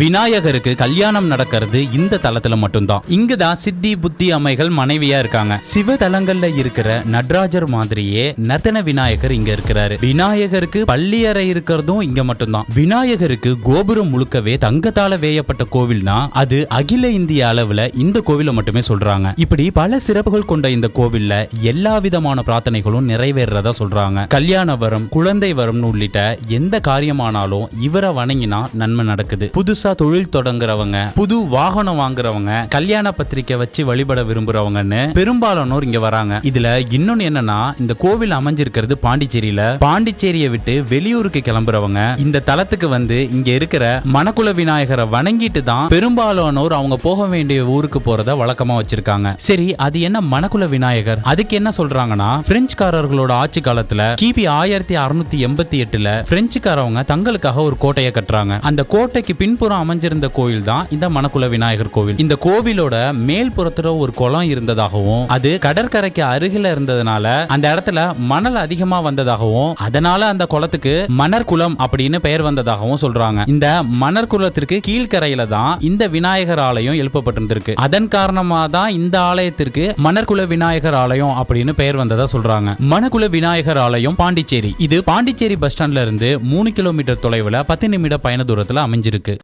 விநாயகருக்கு கல்யாணம் நடக்கிறது இந்த தலத்துல மட்டும்தான். இங்குதான் சித்தி புத்தி அம்மைகள் மனைவியா இருக்காங்க. சிவ தலங்கள்ல இருக்கிற நடராஜர் மாதிரியே நர்த்தன விநாயகர் இங்க இருக்கிறாரு. விநாயகருக்கு பள்ளியறை இருக்கிறதும் இங்க மட்டும்தான். விநாயகருக்கு கோபுரம் முழுக்கவே தங்கத்தால வேயப்பட்ட கோவில்னா அது அகில இந்திய அளவுல இந்த கோவில மட்டுமே சொல்றாங்க. இப்படி பல சிறப்புகள் கொண்ட இந்த கோவில்ல எல்லா விதமான பிரார்த்தனைகளும் நிறைவேறதா சொல்றாங்க. கல்யாண வரம், குழந்தை வரம் உள்ளிட்ட எந்த காரியமானாலும் இவரை வணங்கினா நன்மை நடக்குது. புதுசா தொழில் தொடங்குறவங்க, புது வாகனம் வாங்குறவங்க, கல்யாண பத்திரிக்கை வச்சு வழிபட விரும்புறவங்கன்னு பெரும்பாலானோர் இங்க வராங்க. இதுல இன்னொன்னு என்னன்னா, இந்த கோவில் அமைஞ்சிருக்கிறது பாண்டிச்சேரியில. பாண்டிச்சேரியை விட்டு வெளியூருக்கு கிளம்புறவங்க இந்த தலத்துக்கு வந்து இங்க இருக்கிற மணக்குல விநாயகரை வணங்கிட்டு தான் பெரும்பாலானோர் அவங்க போக வேண்டிய ஊருக்கு போறத வழக்கமா வச்சிருக்காங்க. சரி, அது என்ன மணக்குல விநாயகர்? அதுக்கு என்ன சொல்றாங்கன்னா, பிரெஞ்சுக்காரர்களோட ஆட்சி காலத்துல கிபி 1688ல பிரெஞ்சுக்காரவங்க தங்களுக்காக ஒரு கோட்டையை கட்டுறாங்க. அந்த கோட்டைக்கு பின்புறம் அமைஞ்சிருந்த கோயில் தான் இந்த மணக்குல விநாயகர் கோவில். இந்த கோவிலோட மேல் புறத்துல ஒரு குளம் இருந்ததாகவும், அது கடற்கரைக்கு அருகில இருந்ததுனால அந்த இடத்துல மணல் அதிகமா வந்ததாகவும், அதனால அந்த குளத்துக்கு மணற்குளம் அப்படின்னு பெயர் வந்ததாகவும் சொல்றாங்க. இந்த மணற்குளத்திற்கு கீழ்கரையில தான் இந்த விநாயகர் ஆலயம் எழுப்பப்பட்டிருந்திருக்கு. அதன் காரணமா தான் இந்த ஆலயத்திற்கு மணற்குல விநாயகர் ஆலயம் அப்படின்னு பெயர் வந்ததா சொல்றாங்க. மணக்குல விநாயகர் ஆலயம் பாண்டிச்சேரி. இது பாண்டிச்சேரி பஸ் ஸ்டாண்ட்ல இருந்து 3 கிலோமீட்டர் தொலைவுல 10 நிமிட பயண தூரத்துல அமைஞ்சிருக்கு.